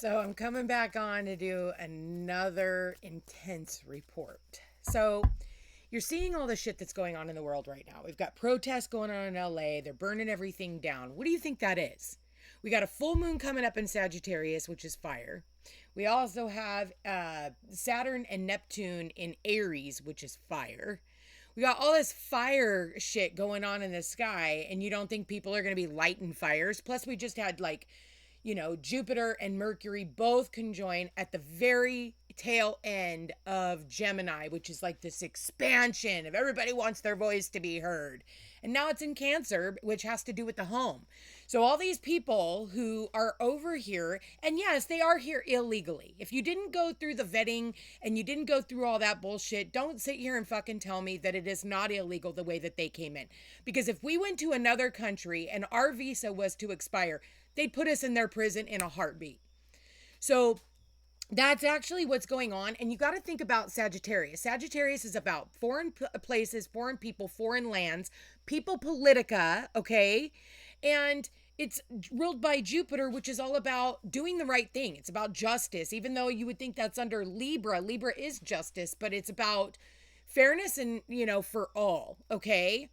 So I'm coming back on to do another intense report. So you're seeing all the shit that's going on in the world right now. We've got protests going on in LA. They're burning everything down. What do you think that is? We got a full moon coming up in Sagittarius, which is fire. We also have Saturn and Neptune in Aries, which is fire. We got all this fire shit going on in the sky, and you don't think people are going to be lighting fires. Plus, we just had Jupiter and Mercury both conjoin at the very tail end of Gemini, which is like this expansion of everybody wants their voice to be heard. And now it's in Cancer, which has to do with the home. So all these people who are over here, and yes, they are here illegally. If you didn't go through the vetting and you didn't go through all that bullshit, don't sit here and fucking tell me that it is not illegal the way that they came in. Because if we went to another country and our visa was to expire, they'd put us in their prison in a heartbeat. So that's actually what's going on. And you got to think about Sagittarius. Sagittarius is about foreign places, foreign people, foreign lands, people politica, okay? And it's ruled by Jupiter, which is all about doing the right thing. It's about justice, even though you would think that's under Libra. Libra is justice, but it's about fairness and, for all, okay?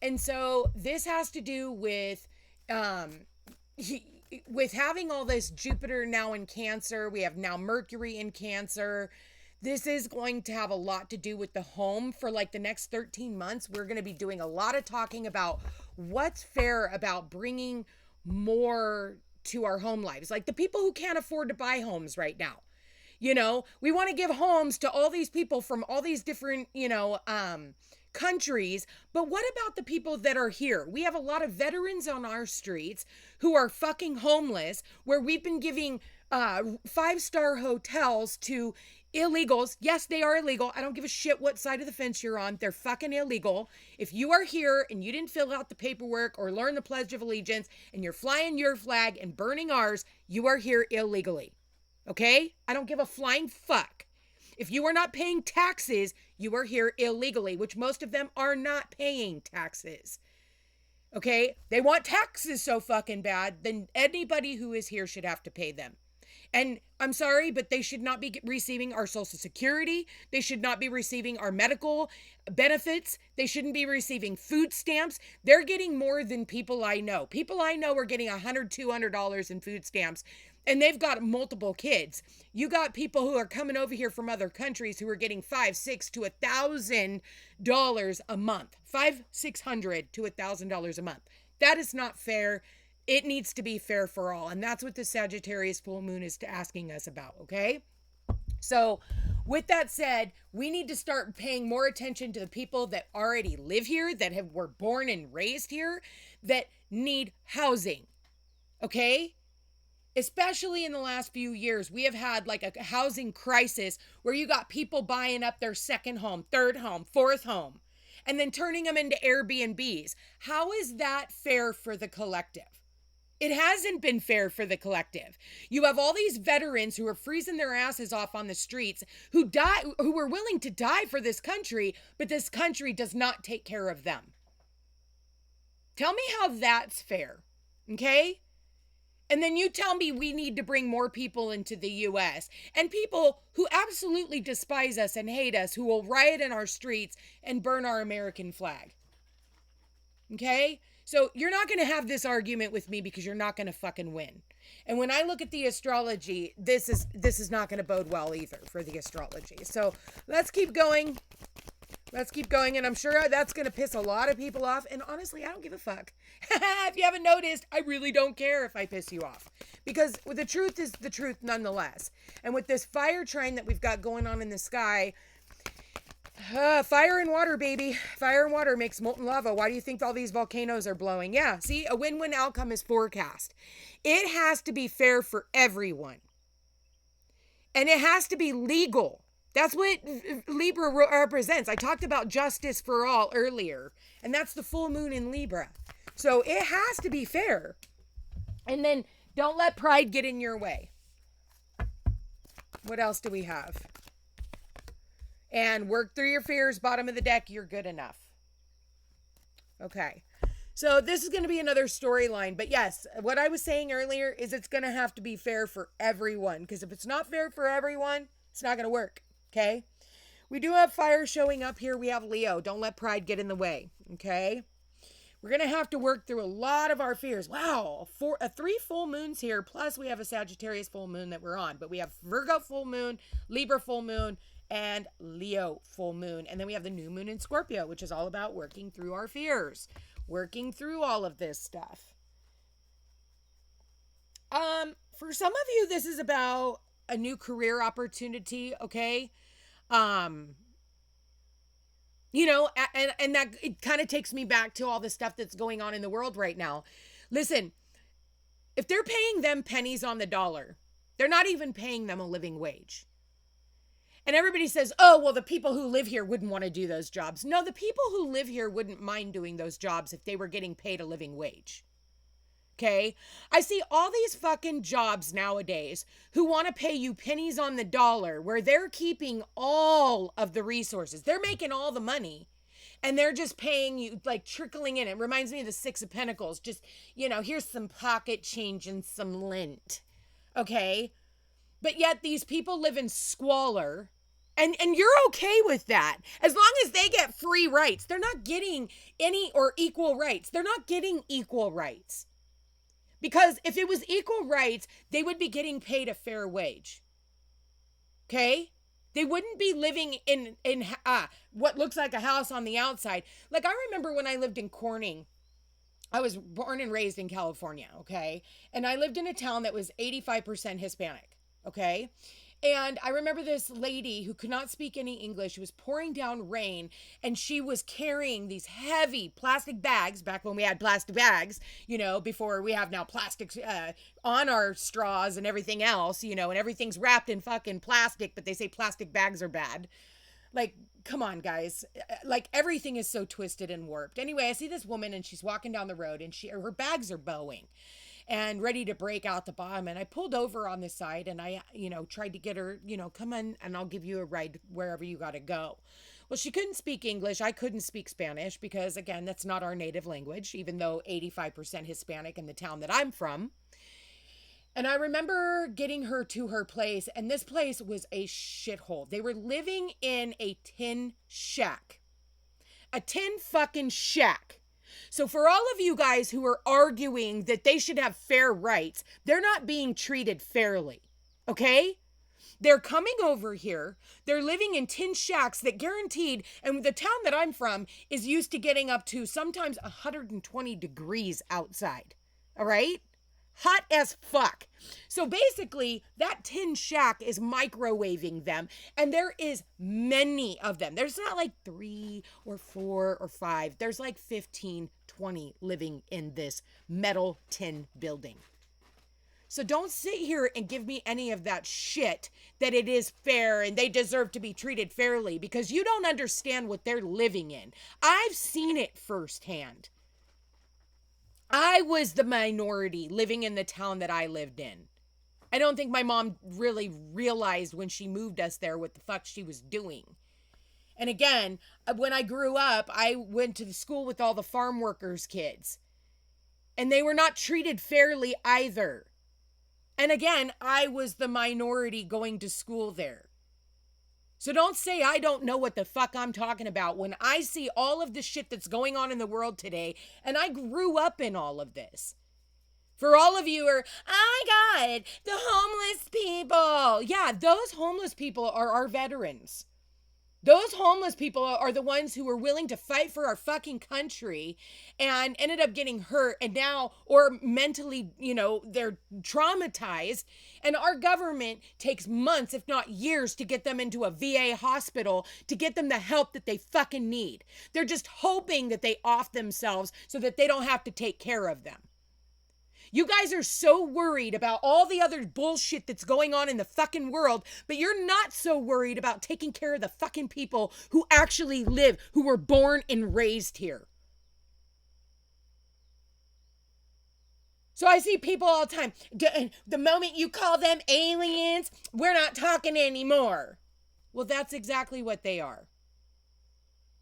And so this has to do with with having all this Jupiter now in Cancer. We have now Mercury in Cancer. This is going to have a lot to do with the home for like the next 13 months. We're going to be doing a lot of talking about what's fair about bringing more to our home lives. Like the people who can't afford to buy homes right now. We want to give homes to all these people from all these different, countries. But what about the people that are here? We have a lot of veterans on our streets who are fucking homeless, where we've been giving 5-star hotels to illegals. Yes, they are illegal. I don't give a shit what side of the fence you're on. They're fucking illegal. If you are here and you didn't fill out the paperwork or learn the Pledge of Allegiance and you're flying your flag and burning ours, you are here illegally. Okay? I don't give a flying fuck. If you are not paying taxes, you are here illegally, which most of them are not paying taxes. Okay? They want taxes so fucking bad, then anybody who is here should have to pay them. And I'm sorry, but they should not be receiving our Social Security. They should not be receiving our medical benefits. They shouldn't be receiving food stamps. They're getting more than people I know. People I know are getting $100, $200 in food stamps, and they've got multiple kids. You got people who are coming over here from other countries who are getting $500, $600 to $1,000 a month. $500, $600 to $1,000 a month. That is not fair. It needs to be fair for all. And that's what the Sagittarius full moon is asking us about, okay? So with that said, we need to start paying more attention to the people that already live here, that were born and raised here, that need housing, okay? Especially in the last few years, we have had like a housing crisis where you got people buying up their second home, third home, fourth home, and then turning them into Airbnbs. How is that fair for the collective? It hasn't been fair for the collective. You have all these veterans who are freezing their asses off on the streets, who were willing to die for this country, but this country does not take care of them. Tell me how that's fair, okay? And then you tell me we need to bring more people into the U.S. and people who absolutely despise us and hate us, who will riot in our streets and burn our American flag. Okay? So you're not going to have this argument with me because you're not going to fucking win. And when I look at the astrology, this is not going to bode well either for the astrology. So let's keep going. Let's keep going, and I'm sure that's going to piss a lot of people off, and honestly, I don't give a fuck. If you haven't noticed, I really don't care if I piss you off, because the truth is the truth nonetheless. And with this fire trine that we've got going on in the sky, fire and water, baby. Fire and water makes molten lava. Why do you think all these volcanoes are blowing? Yeah, see, a win-win outcome is forecast. It has to be fair for everyone, and it has to be legal. That's what Libra represents. I talked about justice for all earlier, and that's the full moon in Libra. So it has to be fair. And then don't let pride get in your way. What else do we have? And work through your fears, bottom of the deck, you're good enough. Okay. So this is going to be another storyline. But yes, what I was saying earlier is it's going to have to be fair for everyone. Because if it's not fair for everyone, it's not going to work. Okay? We do have fire showing up here. We have Leo. Don't let pride get in the way. Okay? We're going to have to work through a lot of our fears. Wow. 3 full moons here. Plus we have a Sagittarius full moon that we're on. But we have Virgo full moon, Libra full moon, and Leo full moon. And then we have the new moon in Scorpio, which is all about working through our fears. Working through all of this stuff. For some of you, this is about a new career opportunity, okay? You know, and that it kind of takes me back to all the stuff that's going on in the world right now. Listen, if they're paying them pennies on the dollar, they're not even paying them a living wage. And everybody says, oh, well, the people who live here wouldn't want to do those jobs. No, the people who live here wouldn't mind doing those jobs if they were getting paid a living wage. Okay? I see all these fucking jobs nowadays who want to pay you pennies on the dollar where they're keeping all of the resources. They're making all the money and they're just paying you, like trickling in. It reminds me of the Six of Pentacles. Just, you know, here's some pocket change and some lint. Okay? But yet these people live in squalor. And you're okay with that. As long as they get free rights. They're not getting any or equal rights. They're not getting equal rights. Because if it was equal rights, they would be getting paid a fair wage. Okay? They wouldn't be living in what looks like a house on the outside. Like I remember when I lived in Corning. I was born and raised in California, okay? And I lived in a town that was 85% Hispanic, okay? And I remember this lady who could not speak any English. It was pouring down rain, and she was carrying these heavy plastic bags, back when we had plastic bags, you know, before we have now plastics on our straws and everything else, you know, and everything's wrapped in fucking plastic, but they say plastic bags are bad. Like, come on, guys. Like, everything is so twisted and warped. Anyway, I see this woman, and she's walking down the road, and her bags are bowing and ready to break out the bottom. And I pulled over on the side and I, you know, tried to get her, you know, come on and I'll give you a ride wherever you got to go. Well, she couldn't speak English. I couldn't speak Spanish because, again, that's not our native language, even though 85% Hispanic in the town that I'm from. And I remember getting her to her place, and this place was a shithole. They were living in a tin shack. A tin fucking shack. So for all of you guys who are arguing that they should have fair rights, they're not being treated fairly, okay? They're coming over here. They're living in tin shacks that guaranteed, and the town that I'm from is used to getting up to sometimes 120 degrees outside, all right? Hot as fuck. So basically, that tin shack is microwaving them, and there is many of them. There's not like 3 or 4 or 5. There's like 15, 20 living in this metal tin building. So don't sit here and give me any of that shit that it is fair and they deserve to be treated fairly, because you don't understand what they're living in. I've seen it firsthand. I was the minority living in the town that I lived in. I don't think my mom really realized when she moved us there what the fuck she was doing. And again, when I grew up, I went to the school with all the farm workers' kids. And they were not treated fairly either. And again, I was the minority going to school there. So don't say I don't know what the fuck I'm talking about when I see all of the shit that's going on in the world today, and I grew up in all of this. For all of you are, oh my God, the homeless people. Yeah, those homeless people are our veterans. Those homeless people are the ones who were willing to fight for our fucking country and ended up getting hurt and now, or mentally, you know, they're traumatized. And our government takes months, if not years, to get them into a VA hospital to get them the help that they fucking need. They're just hoping that they off themselves so that they don't have to take care of them. You guys are so worried about all the other bullshit that's going on in the fucking world, but you're not so worried about taking care of the fucking people who actually live, who were born and raised here. So I see people all the time, the moment you call them aliens, we're not talking anymore. Well, that's exactly what they are.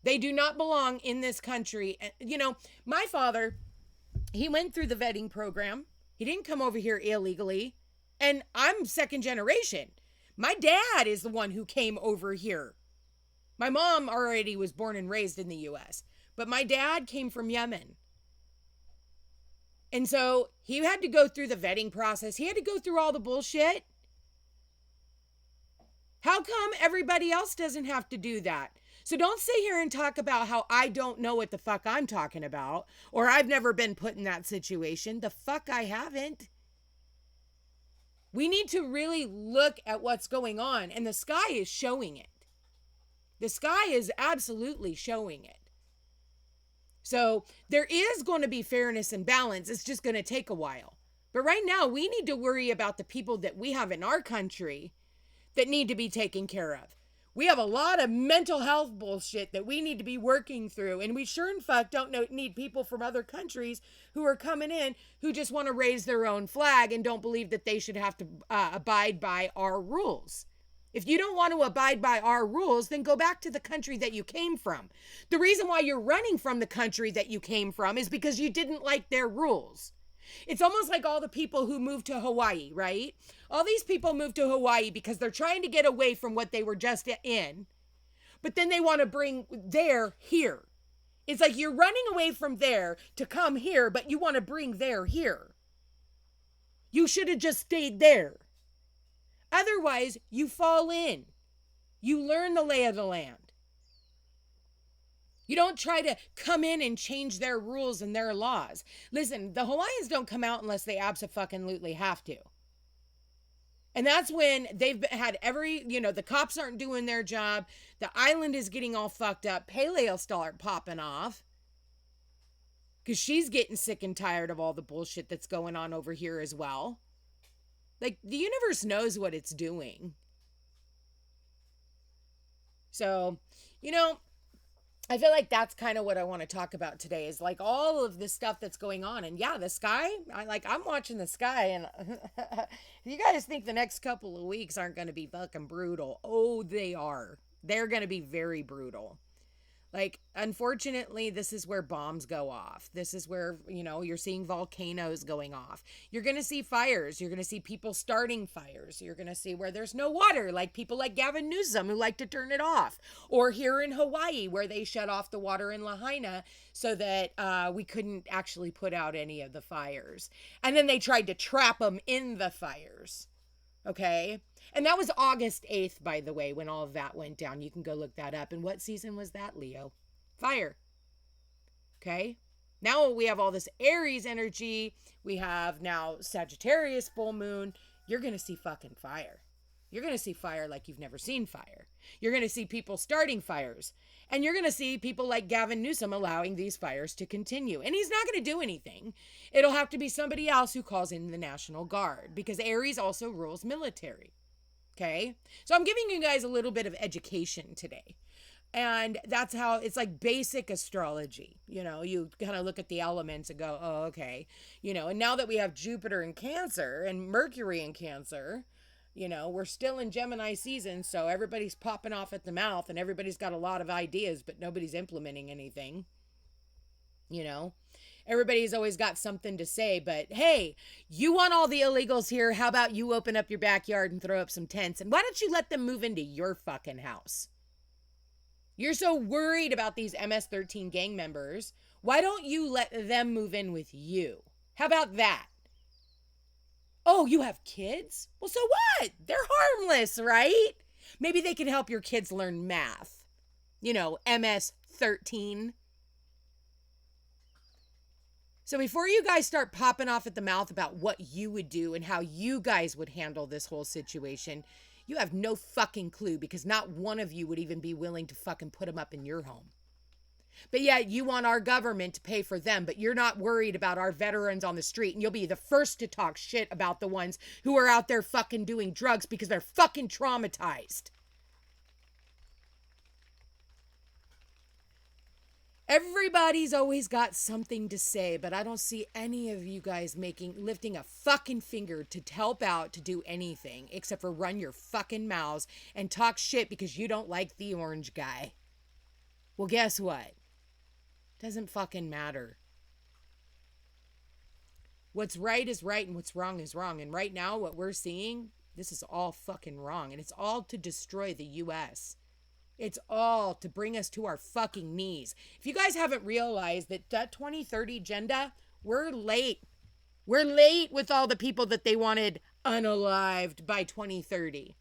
They do not belong in this country. You know, my father He went through the vetting program. He didn't come over here illegally. And I'm second generation. My dad is the one who came over here. My mom already was born and raised in the US, but my dad came from Yemen. And so he had to go through the vetting process. He had to go through all the bullshit. How come everybody else doesn't have to do that? So don't sit here and talk about how I don't know what the fuck I'm talking about, or I've never been put in that situation. The fuck I haven't. We need to really look at what's going on, and the sky is showing it. The sky is absolutely showing it. So there is going to be fairness and balance. It's just going to take a while. But right now, we need to worry about the people that we have in our country that need to be taken care of. We have a lot of mental health bullshit that we need to be working through. And we sure and fuck don't need people from other countries who are coming in who just want to raise their own flag and don't believe that they should have to abide by our rules. If you don't want to abide by our rules, then go back to the country that you came from. The reason why you're running from the country that you came from is because you didn't like their rules. It's almost like all the people who moved to Hawaii, right? All these people moved to Hawaii because they're trying to get away from what they were just in, but then they want to bring there here. It's like you're running away from there to come here, but you want to bring there here. You should have just stayed there. Otherwise, you fall in. You learn the lay of the land. You don't try to come in and change their rules and their laws. Listen, the Hawaiians don't come out unless they abso-fucking-lutely have to. And that's when they've had the cops aren't doing their job. The island is getting all fucked up. Pele will start popping off. Because she's getting sick and tired of all the bullshit that's going on over here as well. Like, the universe knows what it's doing. So, I feel like that's kind of what I want to talk about today is like all of this stuff that's going on. And yeah, the sky, I'm watching the sky and you guys think the next couple of weeks aren't going to be fucking brutal. Oh, they are. They're going to be very brutal. Like, unfortunately, this is where bombs go off. This is where, you're seeing volcanoes going off. You're going to see fires. You're going to see people starting fires. You're going to see where there's no water, like people like Gavin Newsom who like to turn it off. Or here in Hawaii where they shut off the water in Lahaina so that we couldn't actually put out any of the fires. And then they tried to trap them in the fires. Okay? And that was August 8th, by the way, when all of that went down. You can go look that up. And what season was that, Leo? Fire. Okay? Now we have all this Aries energy. We have now Sagittarius full moon. You're going to see fucking fire. You're going to see fire like you've never seen fire. You're going to see people starting fires. And you're going to see people like Gavin Newsom allowing these fires to continue. And he's not going to do anything. It'll have to be somebody else who calls in the National Guard. Because Aries also rules military. Okay, so I'm giving you guys a little bit of education today. And that's how it's like basic astrology. You kind of look at the elements and go, oh, okay. And now that we have Jupiter in Cancer and Mercury in Cancer, we're still in Gemini season. So everybody's popping off at the mouth and everybody's got a lot of ideas, but nobody's implementing anything. Everybody's always got something to say, but hey, you want all the illegals here. How about you open up your backyard and throw up some tents? And why don't you let them move into your fucking house? You're so worried about these MS-13 gang members. Why don't you let them move in with you? How about that? Oh, you have kids? Well, so what? They're harmless, right? Maybe they can help your kids learn math. MS-13. So before you guys start popping off at the mouth about what you would do and how you guys would handle this whole situation, you have no fucking clue because not one of you would even be willing to fucking put them up in your home. But yet you want our government to pay for them, but you're not worried about our veterans on the street, and you'll be the first to talk shit about the ones who are out there fucking doing drugs because they're fucking traumatized. Everybody's always got something to say, but I don't see any of you guys lifting a fucking finger to help out to do anything except for run your fucking mouths and talk shit because you don't like the orange guy. Well, guess what? Doesn't fucking matter. What's right is right and what's wrong is wrong. And right now, what we're seeing, this is all fucking wrong. And it's all to destroy the U.S. It's all to bring us to our fucking knees. If you guys haven't realized that 2030 agenda, we're late. We're late with all the people that they wanted unalived by 2030.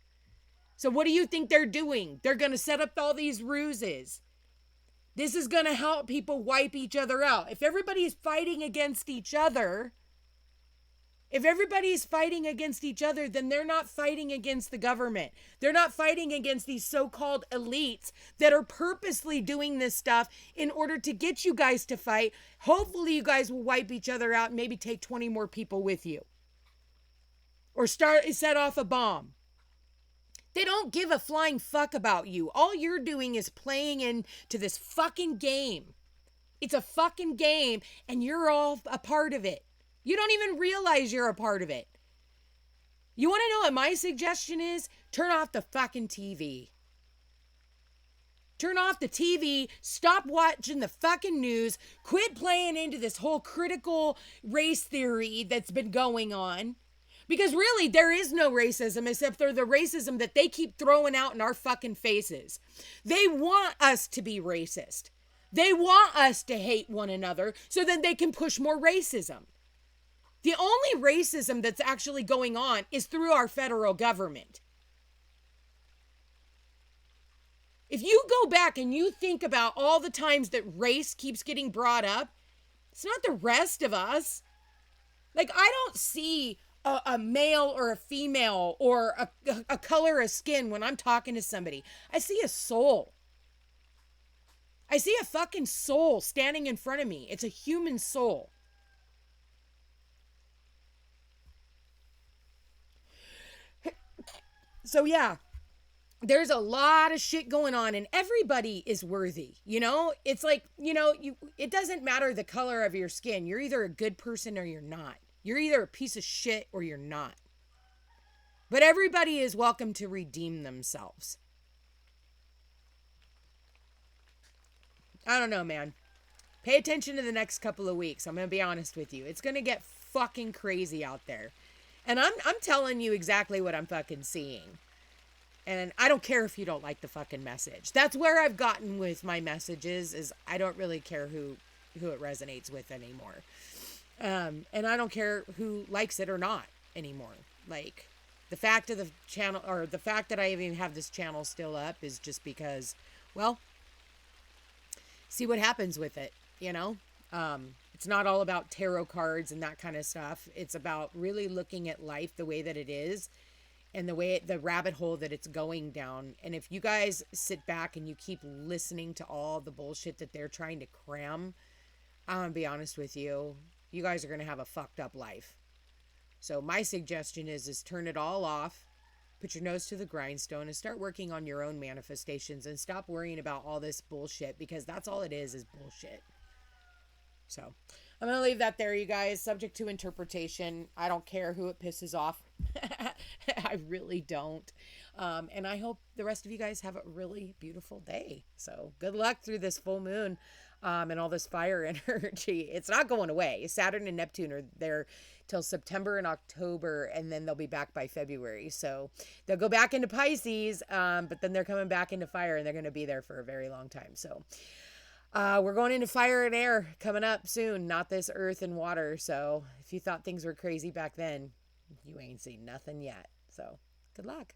So what do you think they're doing? They're going to set up all these ruses. This is going to help people wipe each other out. If everybody's fighting against each other, then they're not fighting against the government. They're not fighting against these so-called elites that are purposely doing this stuff in order to get you guys to fight. Hopefully you guys will wipe each other out and maybe take 20 more people with you. Or set off a bomb. They don't give a flying fuck about you. All you're doing is playing into this fucking game. It's a fucking game, and you're all a part of it. You don't even realize you're a part of it. You want to know what my suggestion is? Turn off the fucking TV. Turn off the TV. Stop watching the fucking news. Quit playing into this whole critical race theory that's been going on. Because really, there is no racism except for the racism that they keep throwing out in our fucking faces. They want us to be racist. They want us to hate one another so that they can push more racism. The only racism that's actually going on is through our federal government. If you go back and you think about all the times that race keeps getting brought up, it's not the rest of us. Like, I don't see a male or a female or a color of skin when I'm talking to somebody. I see a soul. I see a fucking soul standing in front of me. It's a human soul. So yeah, there's a lot of shit going on and everybody is worthy. You know, it's like, it doesn't matter the color of your skin. You're either a good person or you're not. You're either a piece of shit or you're not. But everybody is welcome to redeem themselves. I don't know, man. Pay attention to the next couple of weeks. I'm going to be honest with you. It's going to get fucking crazy out there. And I'm telling you exactly what I'm fucking seeing. And I don't care if you don't like the fucking message. That's where I've gotten with my messages, is I don't really care who it resonates with anymore. And I don't care who likes it or not anymore. Like, the fact of the channel, or the fact that I even have this channel still up, is just because, well, see what happens with it, you know? It's not all about tarot cards and that kind of stuff. It's about really looking at life the way that it is and the rabbit hole that it's going down. And if you guys sit back and you keep listening to all the bullshit that they're trying to cram, I'm going to be honest with you, you guys are going to have a fucked up life. So my suggestion is turn it all off, put your nose to the grindstone, and start working on your own manifestations and stop worrying about all this bullshit, because that's all it is bullshit. So I'm going to leave that there, you guys, subject to interpretation. I don't care who it pisses off. I really don't. And I hope the rest of you guys have a really beautiful day. So good luck through this full moon. And all this fire energy. It's not going away. Saturn and Neptune are there till September and October, and then they'll be back by February. So they'll go back into Pisces, but then they're coming back into fire, and they're going to be there for a very long time. So we're going into fire and air coming up soon, not this earth and water. So if you thought things were crazy back then, you ain't seen nothing yet. So good luck.